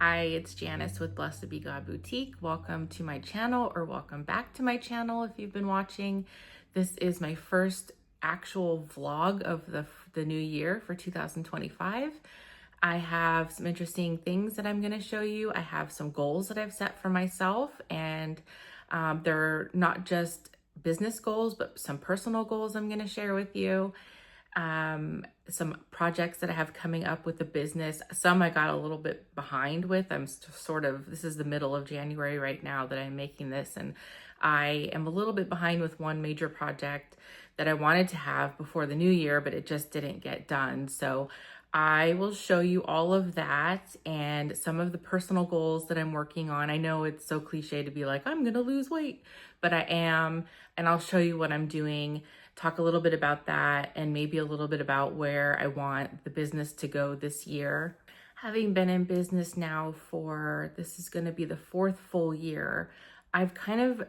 Hi, it's Janice with Blessed Be God Boutique. Welcome to my channel, or welcome back to my channel if you've been watching. This is my first actual vlog of the new year for 2025. I have some interesting things that I'm going to show you. I have some goals that I've set for myself, and they're not just business goals, but some personal goals I'm going to share with you. Some projects that I have coming up with the business. Some I got a little bit behind with. This is the middle of January right now that I'm making this, and I am a little bit behind with one major project that I wanted to have before the new year, but it just didn't get done. So I will show you all of that and some of the personal goals that I'm working on. I know it's so cliche to be like, I'm going to lose weight, but I am, and I'll show you what I'm doing. Talk a little bit about that and maybe a little bit about where I want the business to go this year. Having been in business now this is going to be the fourth full year, I've kind of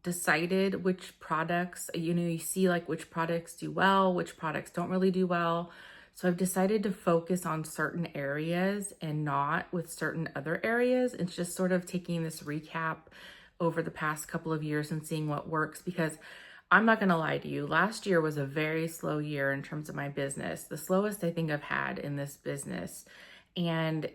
decided which products, you see like which products do well, which products don't really do well. So I've decided to focus on certain areas and not with certain other areas. It's just sort of taking this recap over the past couple of years and seeing what works, because I'm not going to lie to you. Last year was a very slow year in terms of my business, the slowest I think I've had in this business. And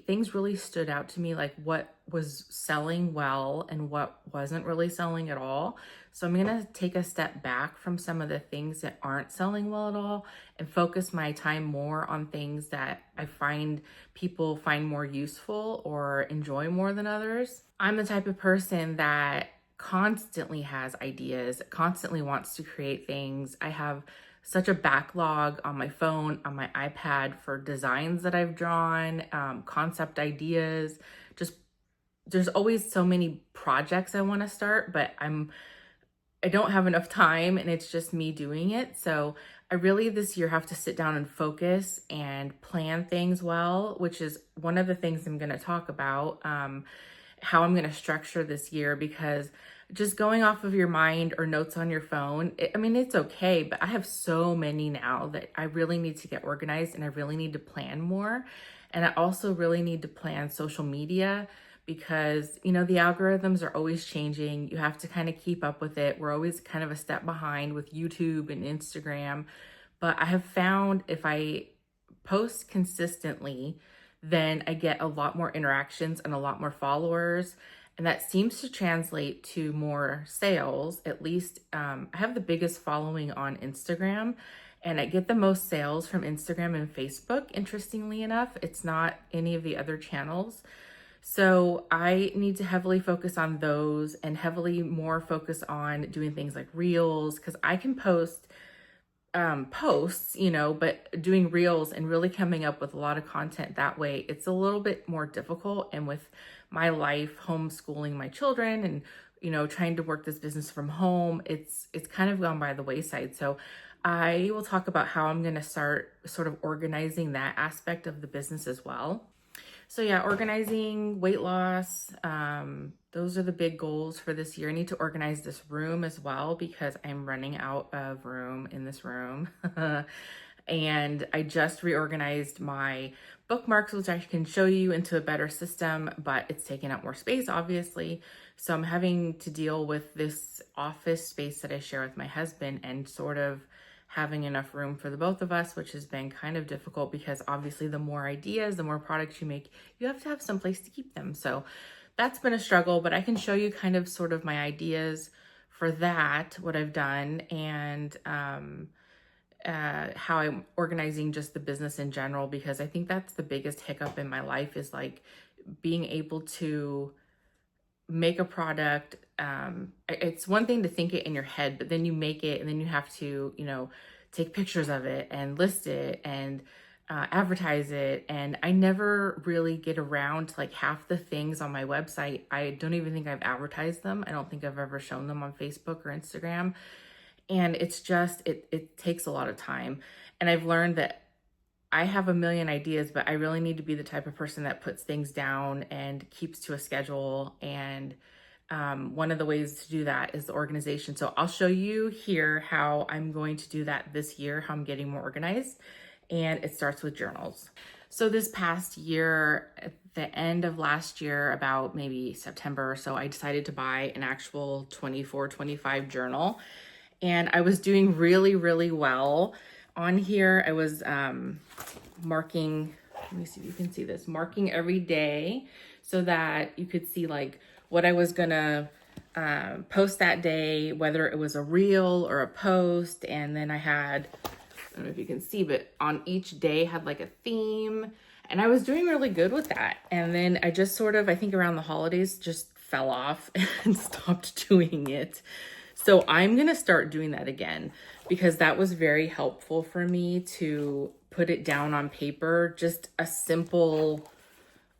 things really stood out to me, like what was selling well and what wasn't really selling at all. So I'm going to take a step back from some of the things that aren't selling well at all and focus my time more on things that I find people find more useful or enjoy more than others. I'm the type of person that constantly has ideas, constantly wants to create things. I have such a backlog on my phone, on my iPad for designs that I've drawn, concept ideas. Just there's always so many projects I want to start, but I don't have enough time, and it's just me doing it. So I really this year have to sit down and focus and plan things well, which is one of the things I'm going to talk about, how I'm going to structure this year, because just going off of your mind or notes on your phone, it's okay, but I have so many now that I really need to get organized and I really need to plan more. And I also really need to plan social media, because, the algorithms are always changing. You have to kind of keep up with it. We're always kind of a step behind with YouTube and Instagram. But I have found if I post consistently, then I get a lot more interactions and a lot more followers. And that seems to translate to more sales. At least I have the biggest following on Instagram, and I get the most sales from Instagram and Facebook. Interestingly enough, it's not any of the other channels. So I need to heavily focus on those and heavily more focus on doing things like reels, because I can post posts, but doing reels and really coming up with a lot of content that way, it's a little bit more difficult. And with my life, homeschooling my children and, trying to work this business from home, it's kind of gone by the wayside. So I will talk about how I'm going to start sort of organizing that aspect of the business as well. So yeah, organizing, weight loss, those are the big goals for this year. I need to organize this room as well, because I'm running out of room in this room. And I just reorganized my bookmarks, which I can show you, into a better system, but it's taking up more space, obviously. So I'm having to deal with this office space that I share with my husband and sort of having enough room for the both of us, which has been kind of difficult, because obviously the more ideas, the more products you make, you have to have some place to keep them. So that's been a struggle, but I can show you kind of sort of my ideas for that, what I've done, and how I'm organizing just the business in general, because I think that's the biggest hiccup in my life, is like being able to make a product. It's one thing to think it in your head, but then you make it and then you have to, take pictures of it and list it and advertise it. And I never really get around to like half the things on my website. I don't even think I've advertised them. I don't think I've ever shown them on Facebook or Instagram. And it's just, it takes a lot of time. And I've learned that I have a million ideas, but I really need to be the type of person that puts things down and keeps to a schedule. And one of the ways to do that is the organization. So I'll show you here how I'm going to do that this year, how I'm getting more organized. And it starts with journals. So this past year, the end of last year, about maybe September or so, I decided to buy an actual 24-25 journal. And I was doing really, really well on here. I was marking, let me see if you can see this, marking every day so that you could see like what I was gonna post that day, whether it was a reel or a post. And then I had, I don't know if you can see, but on each day had like a theme, and I was doing really good with that. And then I just sort of, I think around the holidays, just fell off and stopped doing it. So I'm going to start doing that again, because that was very helpful for me to put it down on paper. Just a simple,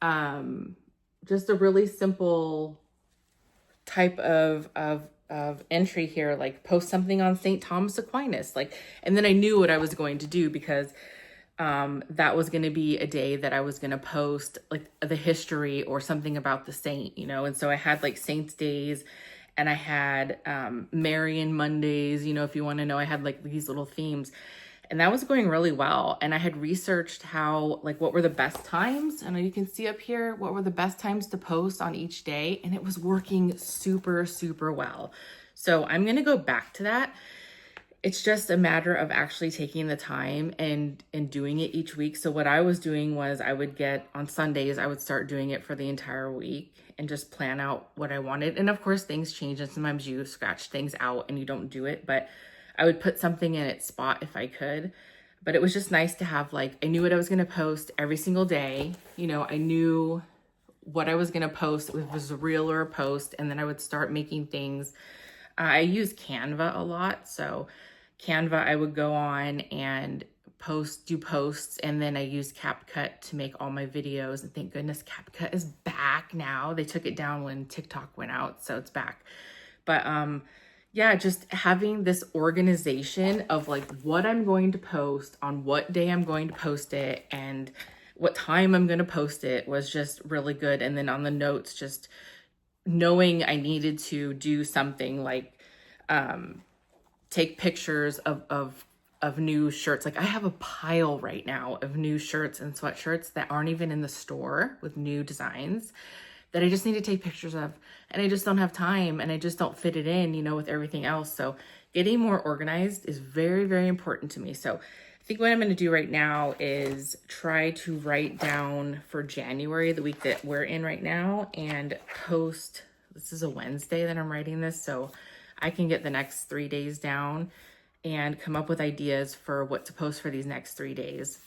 just a really simple type of entry here, like post something on St. Thomas Aquinas, like, and then I knew what I was going to do, because that was going to be a day that I was going to post like the history or something about the saint, you know. And so I had like Saints Days, and I had Marian Mondays, you know, if you want to know. I had like these little themes, and that was going really well. And I had researched how, like, what were the best times, and you can see up here what were the best times to post on each day, and it was working super, super well. So I'm going to go back to that. It's just a matter of actually taking the time and doing it each week. So what I was doing was, I would get on Sundays, I would start doing it for the entire week and just plan out what I wanted. And of course things change, and sometimes you scratch things out and you don't do it, but I would put something in its spot if I could. But it was just nice to have, like, I knew what I was going to post every single day. You know, I knew what I was going to post, if it was a reel or a post, and then I would start making things. I use Canva a lot. So Canva, I would go on and do posts, and then I use CapCut to make all my videos. And thank goodness CapCut is back now. They took it down when TikTok went out, so it's back. But yeah, just having this organization of like what I'm going to post, on what day I'm going to post it, and what time I'm going to post it was just really good. And then on the notes, just knowing I needed to do something like take pictures of new shirts. Like, I have a pile right now of new shirts and sweatshirts that aren't even in the store with new designs that I just need to take pictures of, and I just don't have time, and I just don't fit it in, you know, with everything else. So getting more organized is very, very important to me. So I think what I'm going to do right now is try to write down for January, the week that we're in right now, and post. This is a Wednesday that I'm writing this, so I can get the next 3 days down and come up with ideas for what to post for these next 3 days.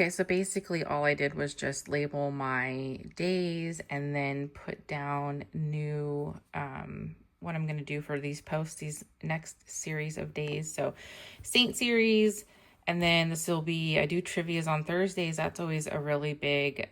So basically all I did was just label my days and then put down new, what I'm going to do for these posts, these next series of days. So Saint series, and then this will be, I do trivias on Thursdays. That's always a really big,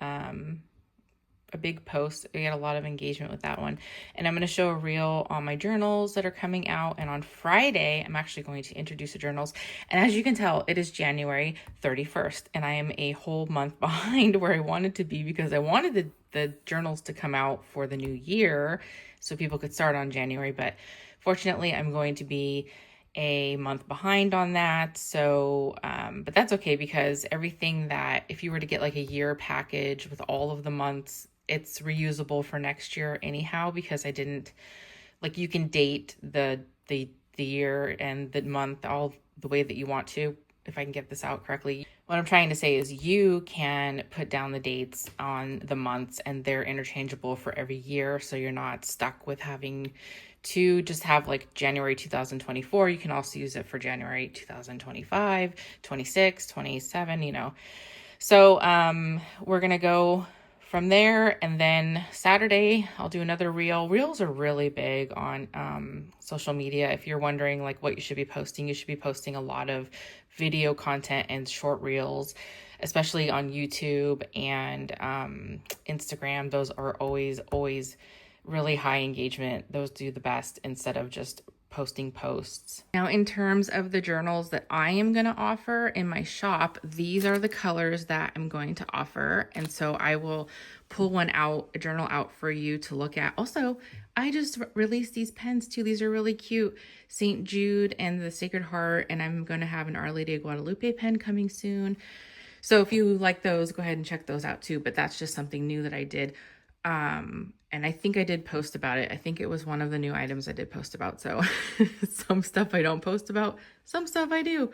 a big post. We got a lot of engagement with that one. And I'm going to show a reel on my journals that are coming out. And on Friday, I'm actually going to introduce the journals. And as you can tell, it is January 31st. And I am a whole month behind where I wanted to be, because I wanted the journals to come out for the new year so people could start on January. But fortunately, I'm going to be a month behind on that. So, but that's okay, because everything that, if you were to get like a year package with all of the months, it's reusable for next year anyhow, because I didn't, like, you can date the year and the month all the way that you want to, if I can get this out correctly. What I'm trying to say is you can put down the dates on the months and they're interchangeable for every year. So you're not stuck with having to just have like January 2024. You can also use it for January 2025, 26, 27, you know. So we're going to go from there. And then Saturday, I'll do another reel. Reels are really big on social media. If you're wondering like what you should be posting, you should be posting a lot of video content and short reels, especially on YouTube and Instagram. Those are always really high engagement. Those do the best instead of just posting posts. Now, in terms of the journals that I am going to offer in my shop, these are the colors that I'm going to offer. And so I will pull one out, a journal out for you to look at. Also, I just released these pens too. These are really cute. St. Jude and the Sacred Heart. And I'm going to have an Our Lady of Guadalupe pen coming soon. So if you like those, go ahead and check those out too. But that's just something new that I did. And I think I did post about it. I think it was one of the new items I did post about. So some stuff I don't post about, some stuff I do.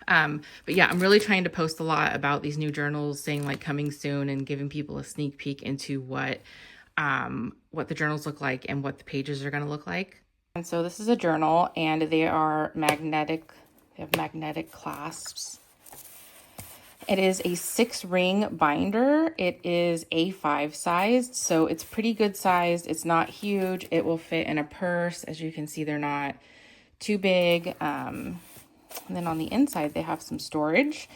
But yeah, I'm really trying to post a lot about these new journals, saying like coming soon and giving people a sneak peek into what the journals look like and what the pages are going to look like. And so this is a journal, and they are magnetic. They have magnetic clasps. It is a 6-ring binder. It is A5 sized, so it's pretty good sized. It's not huge. It will fit in a purse. As you can see, they're not too big. And then on the inside, they have some storage,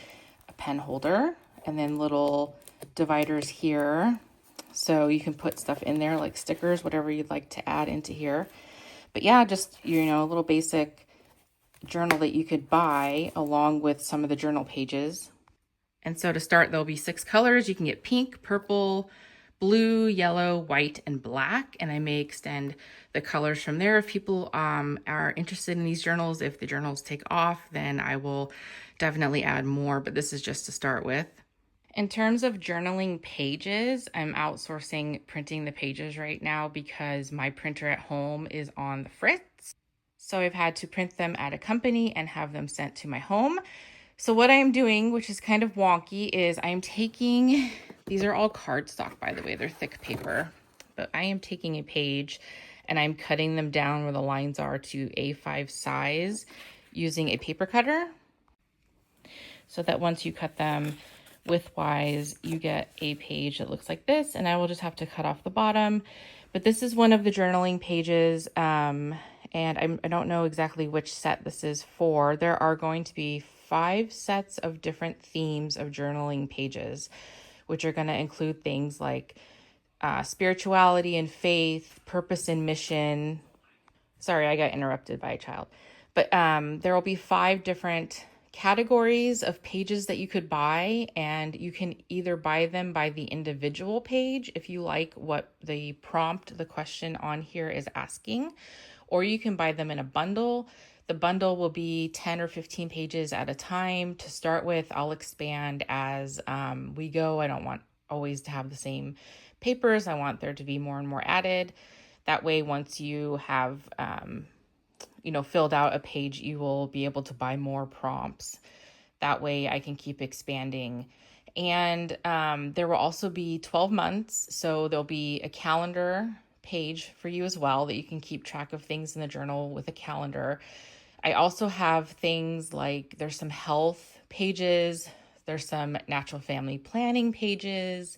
a pen holder, and then little dividers here. So you can put stuff in there like stickers, whatever you'd like to add into here. But yeah, just, you know, a little basic journal that you could buy along with some of the journal pages. And so to start, there'll be 6 colors. You can get pink, purple, blue, yellow, white, and black. And I may extend the colors from there if people are interested in these journals. If the journals take off, then I will definitely add more, but this is just to start with. In terms of journaling pages, I'm outsourcing printing the pages right now because my printer at home is on the fritz. So I've had to print them at a company and have them sent to my home. So what I'm doing, which is kind of wonky, is I'm taking, these are all cardstock, by the way, they're thick paper, but I am taking a page and I'm cutting them down where the lines are to A5 size using a paper cutter, so that once you cut them widthwise, you get a page that looks like this, and I will just have to cut off the bottom. But this is one of the journaling pages, and I don't know exactly which set this is for. There are going to be 5 sets of different themes of journaling pages, which are going to include things like spirituality and faith, purpose and mission. Sorry, I got interrupted by a child. But there will be 5 different categories of pages that you could buy, and you can either buy them by the individual page if you like what the prompt, the question on here is asking, or you can buy them in a bundle. The bundle will be 10 or 15 pages at a time to start with. I'll expand as we go. I don't want always to have the same papers. I want there to be more and more added. That way, once you have, filled out a page, you will be able to buy more prompts. That way I can keep expanding. And there will also be 12 months. So there'll be a calendar page for you as well that you can keep track of things in the journal with a calendar. I also have things like there's some health pages, there's some natural family planning pages,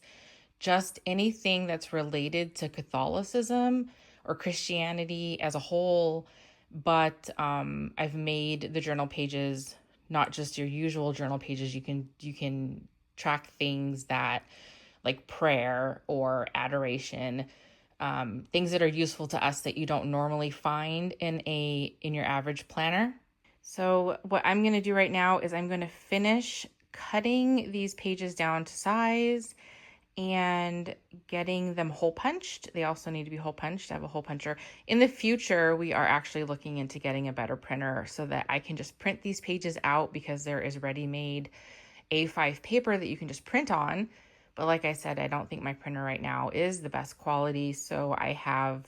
just anything that's related to Catholicism or Christianity as a whole. But I've made the journal pages not just your usual journal pages. You can track things that like prayer or adoration, things that are useful to us that you don't normally find in your average planner. So what I'm going to do right now is I'm going to finish cutting these pages down to size and getting them hole punched. They also need to be hole punched. I have a hole puncher. In the future, we are actually looking into getting a better printer so that I can just print these pages out, because there is ready-made A5 paper that you can just print on. But like I said, I don't think my printer right now is the best quality, so I have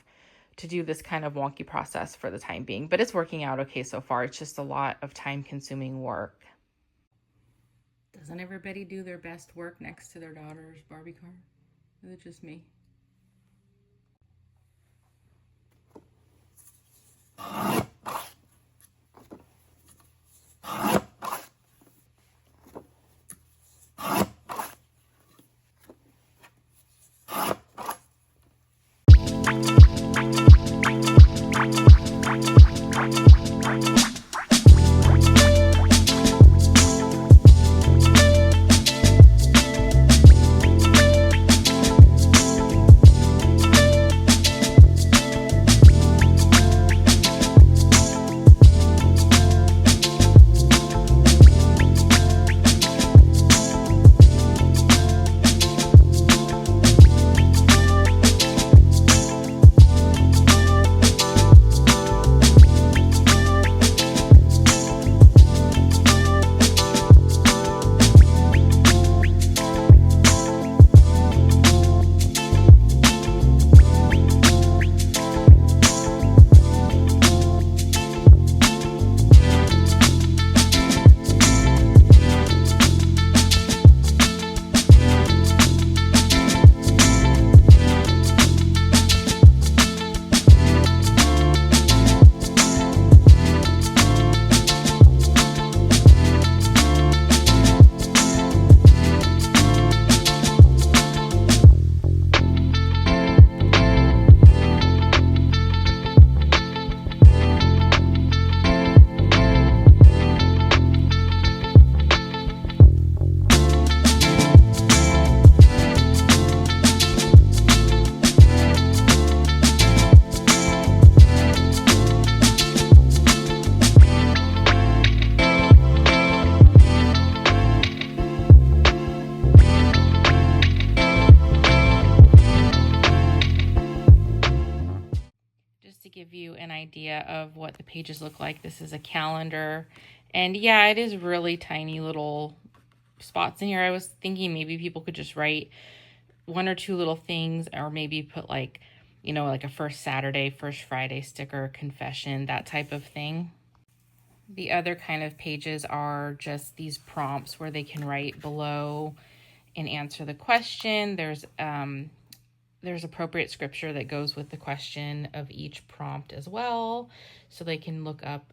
to do this kind of wonky process for the time being. But it's working out okay so far. It's just a lot of time-consuming work. Doesn't everybody do their best work next to their daughter's Barbie car? Is it just me? Give you an idea of what the pages look like. This is a calendar, and yeah, it is really tiny little spots in here. I was thinking maybe people could just write one or two little things, or maybe put like, like a first Saturday, first Friday sticker, confession, that type of thing. The other kind of pages are just these prompts where they can write below and answer the question. There's appropriate scripture that goes with the question of each prompt as well, so they can look up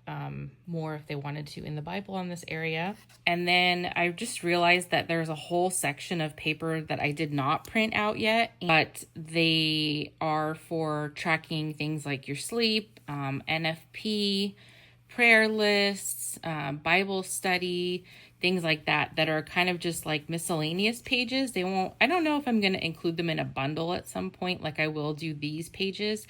more if they wanted to in the Bible on this area. And then I just realized that there's a whole section of paper that I did not print out yet, but they are for tracking things like your sleep, NFP, prayer lists, Bible study, things like that are kind of just like miscellaneous pages. I don't know if I'm going to include them in a bundle at some point, like I will do these pages,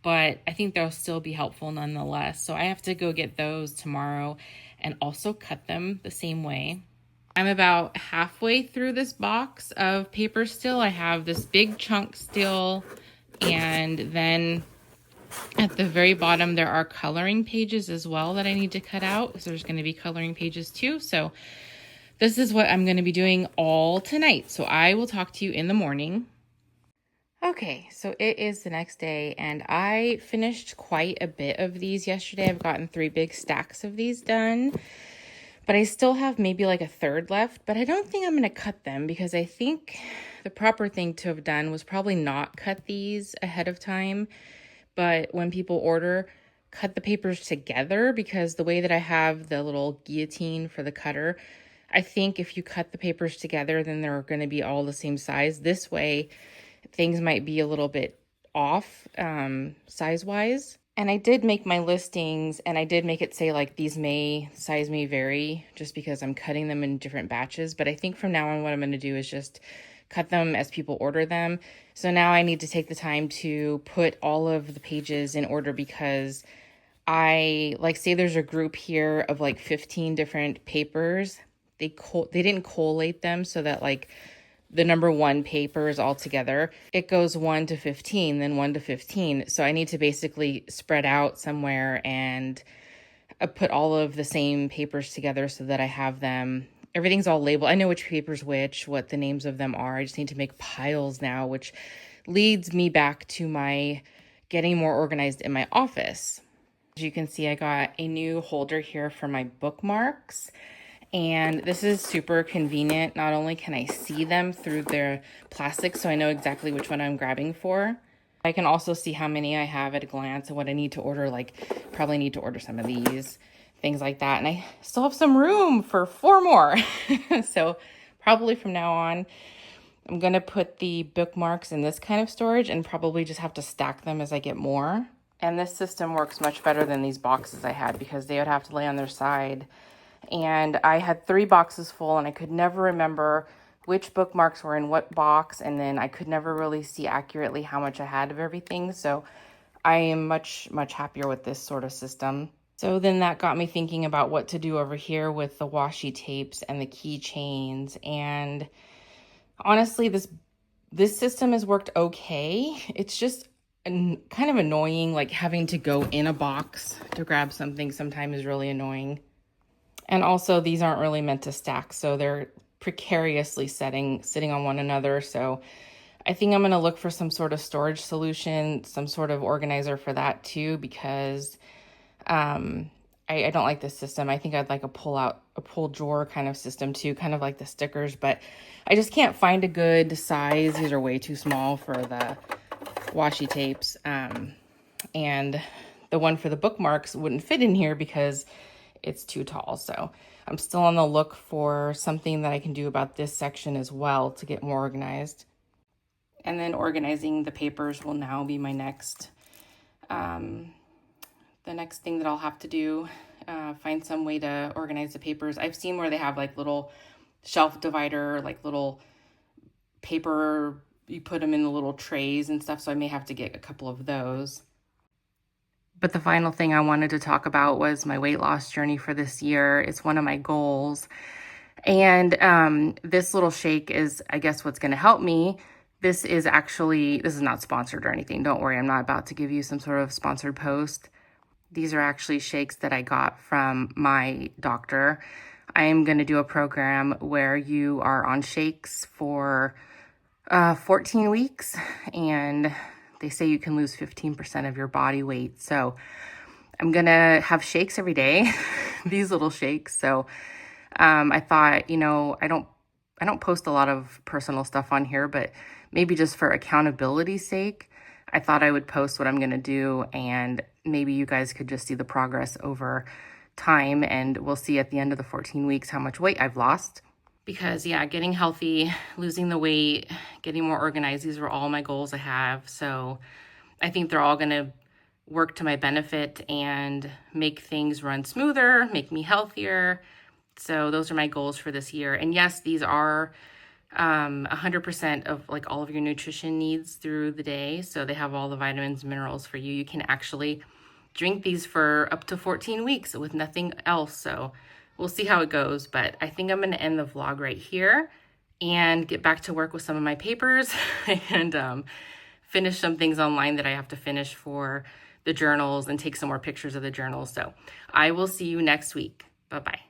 but I think they'll still be helpful nonetheless. So I have to go get those tomorrow and also cut them the same way. I'm about halfway through this box of paper still. I have this big chunk still, and then at the very bottom, there are coloring pages as well that I need to cut out. So there's going to be coloring pages too. So this is what I'm going to be doing all tonight. So I will talk to you in the morning. Okay, so it is the next day, and I finished quite a bit of these yesterday. I've gotten 3 big stacks of these done, but I still have maybe like a third left, but I don't think I'm going to cut them, because I think the proper thing to have done was probably not cut these ahead of time. But when people order, cut the papers together, because the way that I have the little guillotine for the cutter, I think if you cut the papers together, then they're going to be all the same size. This way, things might be a little bit off size-wise. And I did make my listings, and I did make it say like size may vary, just because I'm cutting them in different batches. But I think from now on, what I'm going to do is just cut them as people order them. So now I need to take the time to put all of the pages in order, because say there's a group here of like 15 different papers. They didn't collate them so that like the number 1 paper is all together. It goes 1 to 15, then 1 to 15. So I need to basically spread out somewhere and put all of the same papers together so that I have them. Everything's all labeled. I know which paper's which, what the names of them are. I just need to make piles now, which leads me back to my getting more organized in my office. As you can see, I got a new holder here for my bookmarks. And this is super convenient. Not only can I see them through their plastic, so I know exactly which one I'm grabbing for, I can also see how many I have at a glance and what I need to order. Like, probably need to order some of these, things like that. And I still have some room for 4 more. So probably from now on, I'm going to put the bookmarks in this kind of storage and probably just have to stack them as I get more. And this system works much better than these boxes I had, because they would have to lay on their side. And I had 3 boxes full and I could never remember which bookmarks were in what box. And then I could never really see accurately how much I had of everything. So I am much, much happier with this sort of system. So then that got me thinking about what to do over here with the washi tapes and the keychains. And honestly, this system has worked okay. It's just kind of annoying, like having to go in a box to grab something sometimes is really annoying. And also, these aren't really meant to stack, so they're precariously sitting on one another. So I think I'm going to look for some sort of storage solution, some sort of organizer for that too, because I don't like this system. I think I'd like a pull drawer kind of system too, kind of like the stickers, but I just can't find a good size. These are way too small for the washi tapes. And the one for the bookmarks wouldn't fit in here because it's too tall. So I'm still on the look for something that I can do about this section as well to get more organized. And then organizing the papers will now be my next, the next thing that I'll have to do, find some way to organize the papers. I've seen where they have like little shelf divider, like little paper, you put them in the little trays and stuff. So I may have to get a couple of those. But the final thing I wanted to talk about was my weight loss journey for this year. It's one of my goals. And this little shake is, I guess, what's going to help me. This is not sponsored or anything. Don't worry, I'm not about to give you some sort of sponsored post. These are actually shakes that I got from my doctor. I am going to do a program where you are on shakes for 14 weeks, and they say you can lose 15% of your body weight. So I'm going to have shakes every day, these little shakes. So I thought, I don't post a lot of personal stuff on here, but maybe just for accountability's sake, I thought I would post what I'm going to do, and maybe you guys could just see the progress over time, and we'll see at the end of the 14 weeks how much weight I've lost. Because getting healthy, losing the weight, getting more organized, these were all my goals I have. So I think they're all going to work to my benefit and make things run smoother, make me healthier. So those are my goals for this year. And yes, these are 100% of like all of your nutrition needs through the day. So they have all the vitamins and minerals for you. You can actually drink these for up to 14 weeks with nothing else. So we'll see how it goes, but I think I'm going to end the vlog right here and get back to work with some of my papers and finish some things online that I have to finish for the journals and take some more pictures of the journals. So I will see you next week. Bye-bye.